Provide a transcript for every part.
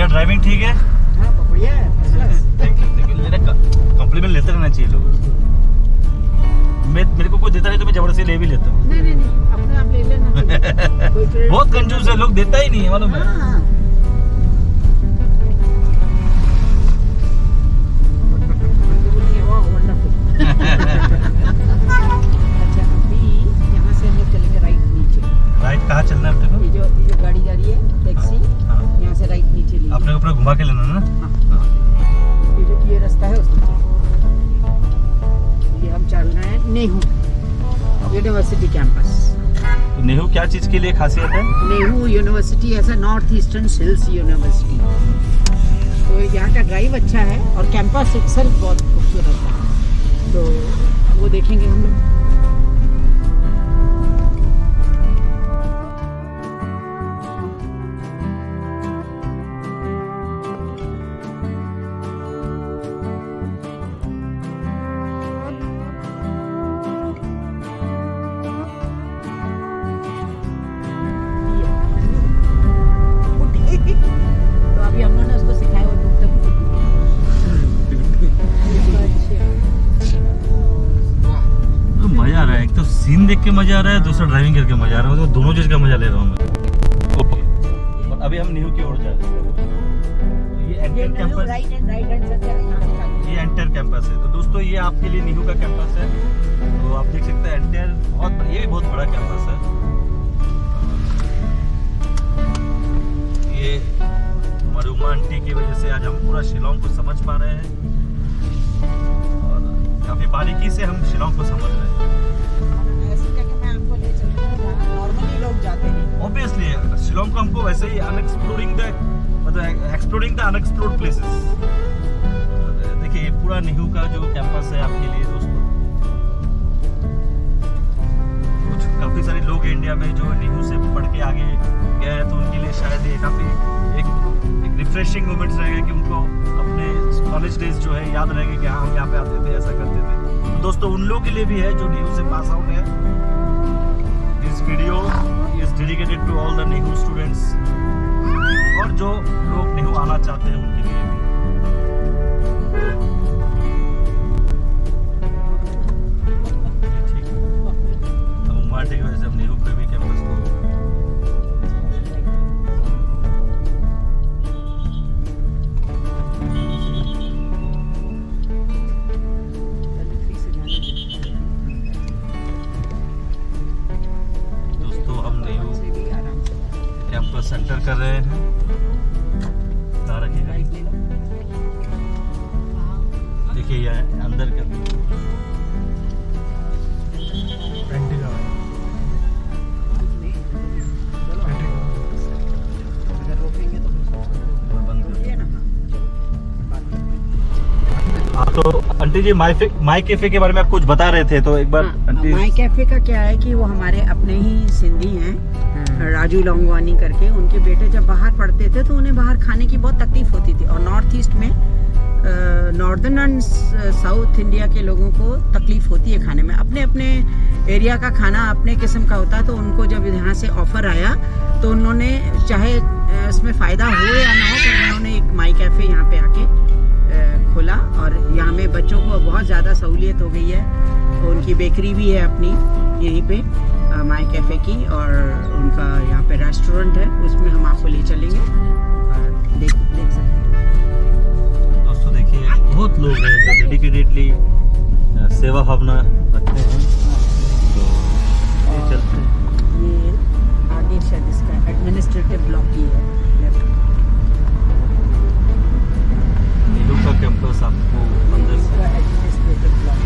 भैया ड्राइविंग ठीक है? हाँ बढ़िया है। Thank you. मेरा कॉम्प्लीमेंट लेते रहना चाहिए लोग। मेरे को कोई देता नहीं तो मैं जबरदस्ती ले भी लेता हूँ। नहीं अपने आप ले लेना। बहुत कंजूस है, लोग देता ही नहीं है, मालूम है। हाँ। अच्छा अभी यहाँ से हम लोग चलेंगे राइट नीचे। राइट कहाँ चलना है अपने को? ये जो गाड़ी जा रही है टैक्सी, हाँ। यहाँ से राइट नीचे लीजिए। अपने को पूरा घुमा के लेना ना। हाँ। ये रास्ता है उसमें ये हम चल रहे हैं नेहरू यूनिवर्सिटी कैंपस। तो नेहरू क्या चीज के लिए खासियत है? नेहरू यूनिवर्सिटी ऐसा नॉर्थ ईस्टर्न हिल्स यूनिवर्सिटी। तो यहाँ का ड्राइव अच्छा है और कैंपस इटसेल्फ बहुत खूबसूरत है, तो वो देखेंगे हम लोग। तो अभी हम लोगों ने उसको सिखाया वो टूटता तो मजा आ रहा है, एक तो सीन देख के मजा आ रहा है, दूसरा ड्राइविंग करके मजा आ रहा है, तो दोनों चीज का मजा ले रहा हूँ मैं। और अभी हम नेहरू की ओर जा रहे हैं। तो ये एंटर कैंपस, ये एंटर कैंपस है। तो दोस्तों ये आपके लिए नेहरू का कैंपस है। तो आप देख सकते हैं एंटर बहुत, ये भी बहुत बड़ा कैंपस है। ये हमारी उमा आंटी की वजह से आज हम पूरा शिलोंग को समझ पा रहे हैं और काफी बारीकी से हम शिलोंग को समझ रहे हैं। ऐसी जगह मैं आपको ले चलूंगा जहाँ नॉर्मली लोग जाते नहीं। ऑब्वियसली शिलोंग को हमको वैसे ही एक्सप्लोरिंग द अनएक्सप्लोर्ड प्लेसेस। देखिए ये पूरा नेहरू का जो कैंपस है आपके लिए दोस्तों। कुछ काफी सारे लोग हैं इंडिया में जो नेहरू से पढ़ के आगे गए हैं, तो उनके लिए शायद ये काफी एक रिफ्रेशिंग मोमेंट्स रहेगा कि उनको अपने कॉलेज डेज जो है याद रहेंगे कि हाँ हम यहाँ पे आते थे, ऐसा करते थे। तो दोस्तों उन लोगों के लिए भी है जो नेहरू से पास आउट है। This video is dedicated to all the Nehru students और जो लोग नेहरू आना चाहते हैं उनके लिए भी। ठीक है, अब मार्टी की वजह से हम नेहरू पे भी कैंपस को कैंपस सेंटर कर रहे हैं। देखिए ये अंदर का तो आंटी जी माई कैफे के बारे में आप कुछ बता रहे थे, तो एक बार आंटी। माई कैफे का क्या है कि वो हमारे अपने ही सिंधी हैं, राजू लोंगवानी करके। उनके बेटे जब बाहर पढ़ते थे तो उन्हें बाहर खाने की बहुत तकलीफ होती थी और नॉर्थ ईस्ट में नॉर्दर्न एंड साउथ इंडिया के लोगों को तकलीफ होती है खाने में। अपने अपने एरिया का खाना अपने किस्म का होता है। तो उनको जब यहाँ से ऑफर आया तो उन्होंने, चाहे इसमें फ़ायदा हो या ना हो, तो उन्होंने एक माई कैफ़े यहाँ पे आके खोला और यहाँ में बच्चों को बहुत ज़्यादा सहूलियत हो गई है। तो उनकी बेकरी भी है अपनी यहीं पे माई कैफ़े की, और उनका यहाँ पे रेस्टोरेंट है, उसमें हम आपको ले चलेंगे और देख सकते हैं। दोस्तों देखिए बहुत लोग हैं जो डेडिकेटेडली सेवा भावना रखते हैं। तो ये चलते हैं, ये आगे शायद इसका एडमिनिस्ट्रेटिव ब्लॉक ही है। नेहरू का कैंपस आपको अंदर से एडमिनिस्ट्रेटिव ब्लॉक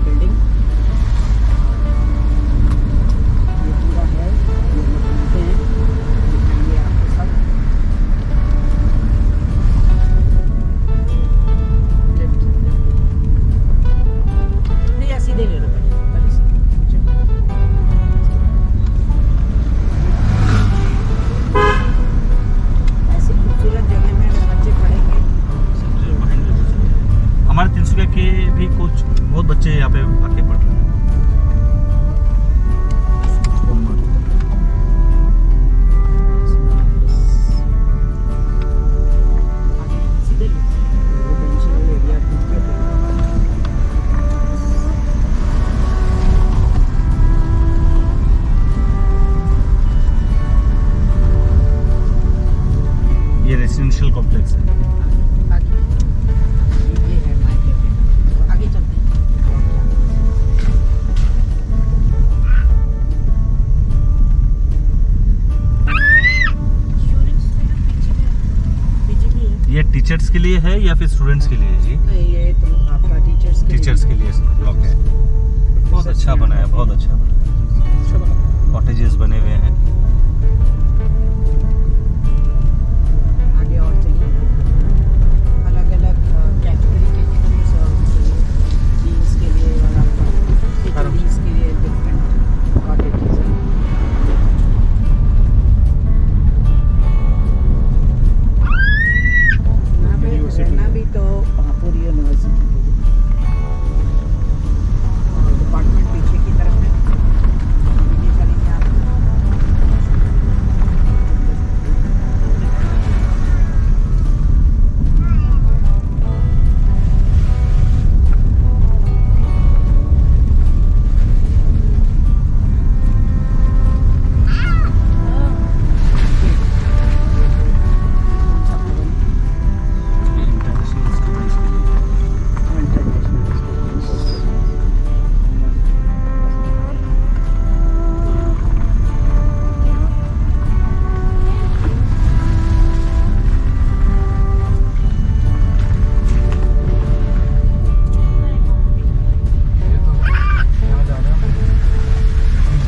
बिल्डिंग ये पूरा है। ये लोग घूमते हैं, दिखाएंगे आपको सब। टीचर्स के लिए है या फिर स्टूडेंट्स के लिए है जी? नहीं, ये तो आपका टीचर्स के लिए ब्लॉक है। बहुत अच्छा बना है, बहुत अच्छा बना है। कॉटेजेस बने हुए हैं। आगे और चलिए, अलग अलग कैटेगरी के टीचर्स और डीन्स के लिए और आपका डीन्स के लिए डिफरेंट कॉटेजेस हैं। यहाँ पे रहना भी तो पूरी यूनिवर्सिटी और डिपार्टमेंट पीछे की तरफ है। ये चलेंगे आप।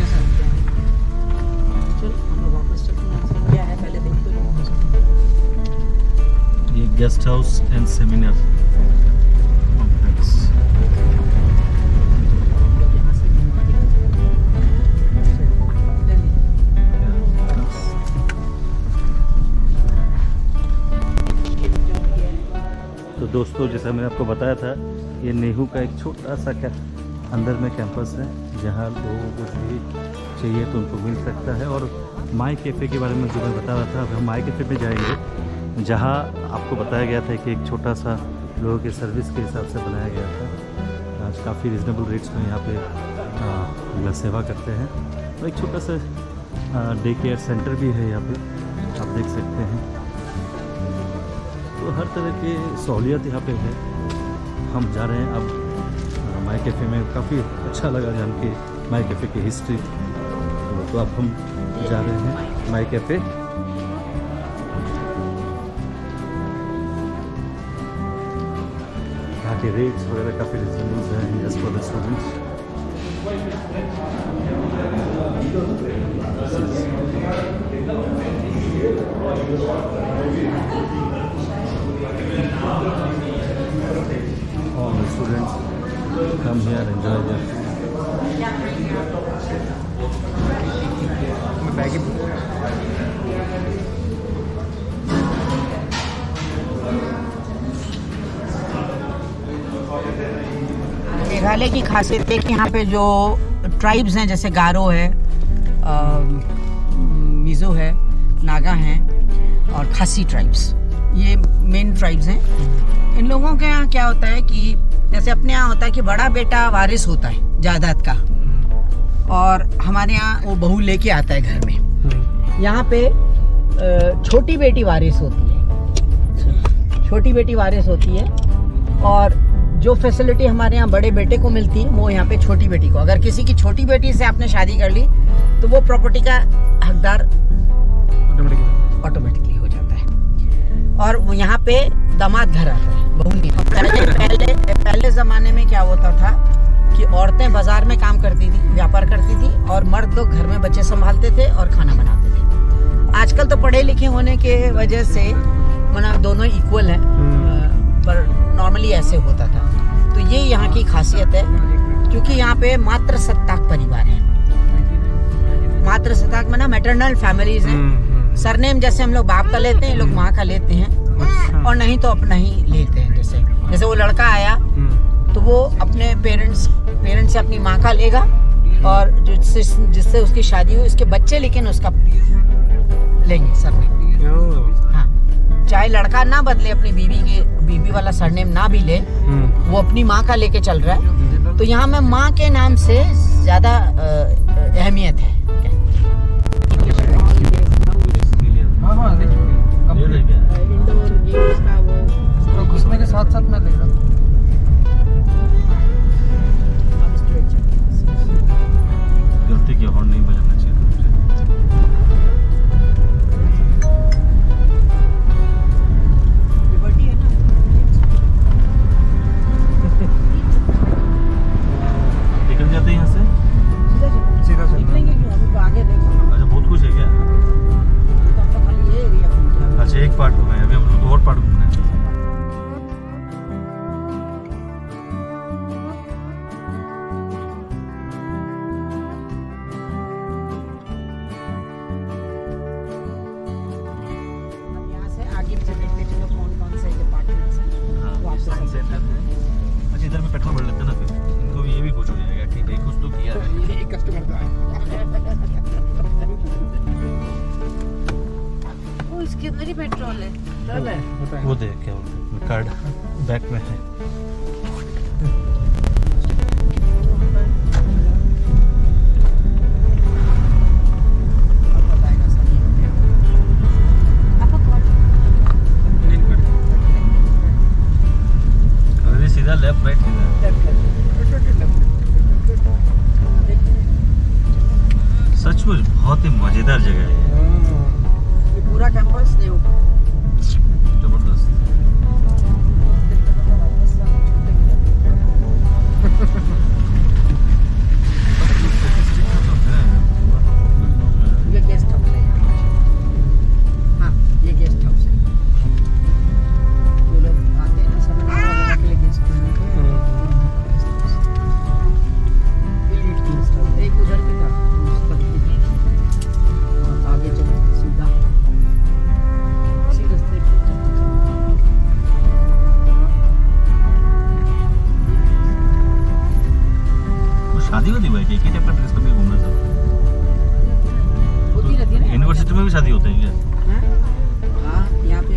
इंटरनेशनल स्टूडेंट्स के लिए चलो हम लोग वापस चलते हैं। क्या है पहले देख तो लो। ये guest house and seminar complex. यहाँ से घुमा के ले ली। तो दोस्तों, जैसा मैंने आपको बताया था, ये नेहरू का एक छोटा सा अंदर में कैंपस है जहाँ लोगों को भी चाहिए तो उनको मिल सकता है। और माई कैफ़े के बारे में जो मैं बता रहा था, अब हम माई कैफ़े पे जाएंगे जहाँ आपको बताया गया था कि एक छोटा सा लोगों के सर्विस के हिसाब से बनाया गया था। आज काफ़ी रिजनेबल रेट्स में यहाँ पे सेवा करते हैं। और एक छोटा सा डे केयर सेंटर भी है यहाँ पे, आप देख सकते हैं। तो हर तरह की सहूलियत यहाँ पे है। हम जा रहे हैं अब माई कैफ़े में। काफ़ी अच्छा लगा जान के माई कैफ़े की हिस्ट्री। तो अब हम जा रहे हैं माई कैफ़े। यहाँ के रेट्स वगैरह काफ़ी रिजनेबल हैं as for the students. All the students come here and enjoy their food. Meghalaya की खासियत है कि यहाँ पे जो ट्राइब्स हैं, जैसे गारो है, मिज़ो है, नागा हैं और खासी ट्राइब्स, ये मेन ट्राइब्स हैं। इन लोगों के यहाँ क्या होता है कि जैसे अपने यहाँ होता है कि बड़ा बेटा वारिस होता है जायदाद का, और हमारे यहाँ वो बहू लेके आता है घर में। यहाँ पे छोटी बेटी वारिस होती है, छोटी बेटी वारिस होती है। और जो फैसिलिटी हमारे यहाँ बड़े बेटे को मिलती है वो यहाँ पे छोटी बेटी को, अगर किसी की छोटी बेटी से आपने शादी कर ली तो वो प्रॉपर्टी का हकदार ऑटोमेटिकली हो जाता है। और वो यहाँ पे दामाद घर आता है, बहू नहीं। पहले ज़माने में क्या होता था कि औरतें बाजार में काम करती थी, व्यापार करती थी, और मर्द लोग घर में बच्चे संभालते थे और खाना बनाते थे। आजकल तो पढ़े लिखे होने के वजह से मतलब दोनों इक्वल हैं, पर नॉर्मली ऐसे होता था। तो ये यहाँ की खासियत है, क्योंकि यहाँ पे मात्र सत्ताक परिवार है। मात्र सत्ताक में ना मैटरनल फैमिलीज हैं। सरनेम जैसे हम लोग बाप का लेते हैं, लोग माँ का लेते हैं, और नहीं तो अपना ही लेते हैं। जैसे वो लड़का आया तो वो अपने पेरेंट्स से अपनी माँ का लेगा, और जिससे उसकी शादी हुई उसके बच्चे लेकिन उसका लेंगे सरनेम। हाँ, चाहे लड़का ना बदले, अपनी बीवी वाला सरनेम ना भी ले, वो अपनी माँ का लेके चल रहा है। तो यहाँ में माँ के नाम से ज्यादा अहमियत है। इंडोर गेम्स का वो घुसने के साथ में देख रहा हूँ। गलती की हॉर्न नहीं बजाना चाहिए था मुझे। वो देख क्या बोलते हैं, कार्ड बैक में है। अरे सीधा लेफ्ट राइट सचमुच बहुत ही मजेदार जगह है ये, पूरा कैंपस न्यू जबरदस्त। ये गेस्ट हाउस है यहाँ। हाँ ये गेस्ट हाउस है, वो लोग आते हैं ना सेमिनार वगैरह के लिए गेस्ट हाउस। एक उधर भी था और आगे चलो सीधा इसी रास्ते पे तो शादी वादी हुआ है कि टाइप का ड्रेस में घूमना सब होती रहती है ना यूनिवर्सिटी में भी शादी होता है क्या? हैं? हाँ यहाँ पे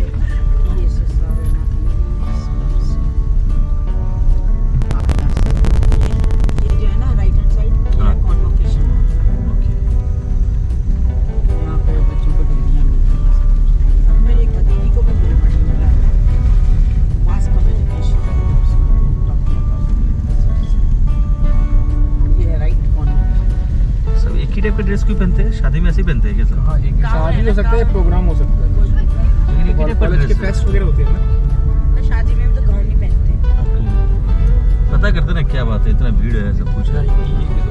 ये जो है ना राइट हैंड साइड ये हाँ। कॉन्वोकेशन ओके यहाँ पे बच्चों को डिग्रियाँ मिलती हैं। अब मेरी एक भतीजी को भी प्री-मेडिकल मिला है, मास कम्युनिकेशन। ये है राइट कॉन्वोकेशन। सब एक ही टाइप का ड्रेस क्यों पहनते हैं? शादी में ऐसे ही पहनते हैं क्या सब? हाँ, एक शादी हो सकता है, प्रोग्राम हो सकता है, लेकिन एक ही टाइप का कॉलेज के ड्रेस है। फेस्ट वगैरह होते हैं ना। तो शादी में तो गाउन ही पहनते हैं। ओके। पता करते ना क्या बात है, इतना भीड़ है सब कुछ है। ये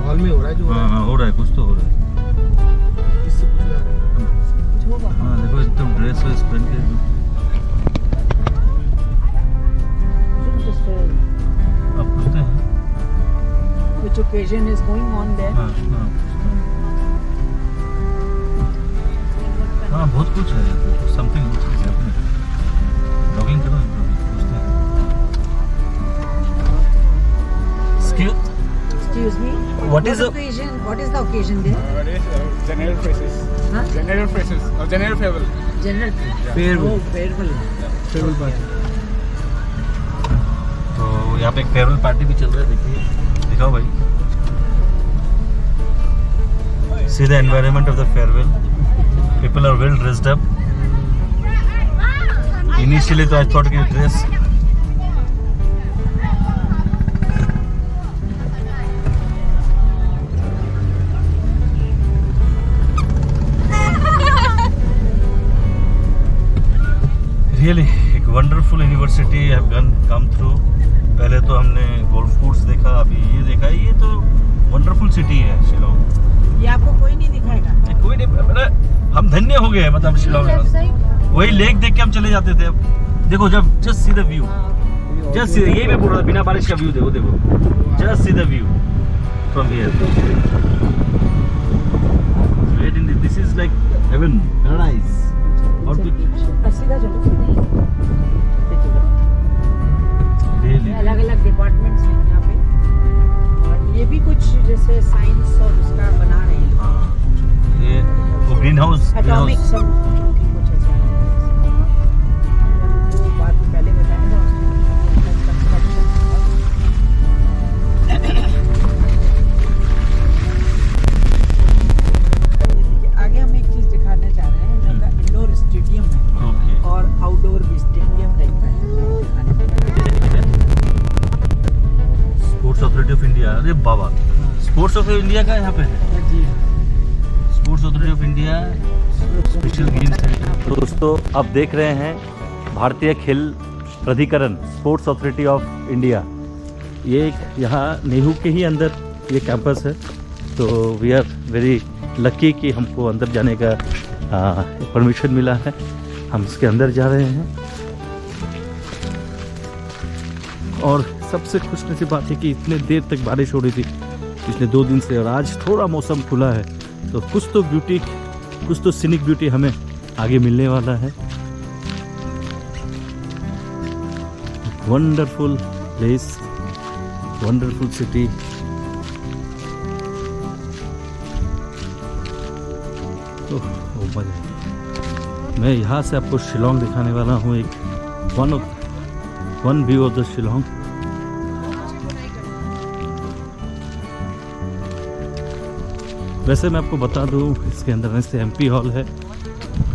हॉल में हो रहा है जो हो रहा हाँ हाँ हो रहा है, कुछ तो हो रहा है। है, इससे पूछ रहा है। कुछ होगा। हाँ देखो एकदम ड्रेस वेस पहन के आप पूछते हैं। Which occasion is going on there? हाँ हाँ हाँ बहुत कुछ है, समथिंग ब्लॉगिंग करो, पूछते हैं। Excuse me. What is the- occasion? What is the occasion there? General phrases. Huh? General phrases. Or general farewell. General. Farewell. Oh, farewell. Farewell party. तो यहाँ पे एक फेयरवेल पार्टी भी चल रहा है, देखिए दिखाओ भाई। See the environment of the farewell. People are well dressed up. Initially तो I thought कि dress रियली एक wonderful university have come through. पहले तो हमने गोल्फ कोर्स देखा, अभी ये देखा। ये तो वंडरफुल सिटी है शिलोंग। ये आपको कोई नहीं दिखाएगा। कोई नहीं, मतलब हम धन्य हो गए हैं, मतलब शिलोंग में वही लेक देख के हम चले जाते थे। अब देखो जब just see the view, just see, यही मैं बोल रहा था, बिना बारिश का व्यू देखो, देखो just see the view from here. This is like heaven, paradise. और कुछ सीधा चलो सीधा। रियली अलग अलग डिपार्टमेंट्स हैं यहाँ पे, और ये भी कुछ जैसे साइंस और उसका बना रहे हैं। हाँ, ये वो ग्रीन हाउस एटॉमिक सब कुछ ऐसा है। वो बात पहले बताया था उसमें। आगे हम एक चीज दिखाना चाह रहे हैं, जो का इंडोर स्टेडियम है ओके। और आउटडोर भी स्टेडियम टाइप का है, वो दिखाने स्पोर्ट्स अथॉरिटी ऑफ इंडिया, अरे बाबा स्पोर्ट्स ऑफ इंडिया का यहाँ पे है। जी Sports Authority of India special games. दोस्तों आप देख रहे हैं भारतीय खेल प्राधिकरण, स्पोर्ट्स अथॉरिटी ऑफ इंडिया। ये एक यहाँ नेहरू के ही अंदर ये कैंपस है। तो वी आर वेरी लकी कि हमको अंदर जाने का परमिशन मिला है। हम इसके अंदर जा रहे हैं और सबसे खुशनसीब बात है कि इतने देर तक बारिश हो रही थी पिछले 2 दिन से, और आज थोड़ा मौसम खुला है, तो कुछ तो ब्यूटी, कुछ तो सीनिक ब्यूटी हमें आगे मिलने वाला है। Wonderful place, wonderful city. Oh मजा है। मैं यहाँ से आपको शिलोंग दिखाने वाला हूँ, एक one view of the Shillong. वैसे मैं आपको बता दूँ, इसके अंदर में से एमपी हॉल है,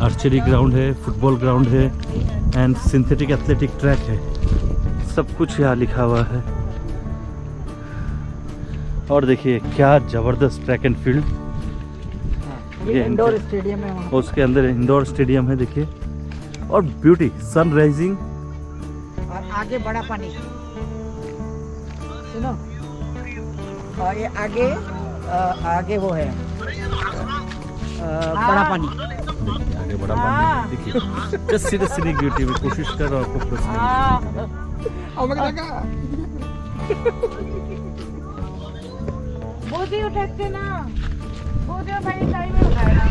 आर्चरी ग्राउंड है, फुटबॉल ग्राउंड है एंड सिंथेटिक एथलेटिक ट्रैक है। सब कुछ यहाँ लिखा हुआ है। और देखिए क्या ज़बरदस्त ट्रैक एंड फील्ड। ये इंडोर स्टेडियम है वहाँ। उसके अंदर इंडोर स्टेडियम है देखिए, और ब्यूटी सन राइजिंग। और आगे बड़ा पानी, सुनो, और ये आगे वो है बड़ा पानी। देखिए आगे बड़ा पानी देखिए। जस्ट सीधे सीधे ब्यूटी में कोशिश कर रहा हूँ आपको Oh my God! बोधी उठाते ना, बोधी भाई टाइम में उठाएगा।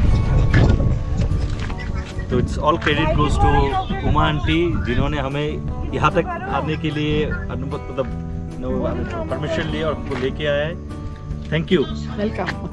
तो it's all credit goes to Uma aunty, जिन्होंने हमें यहाँ तक आने के लिए मतलब परमिशन लिया और हमको लेके आया है। Thank you. वेलकम।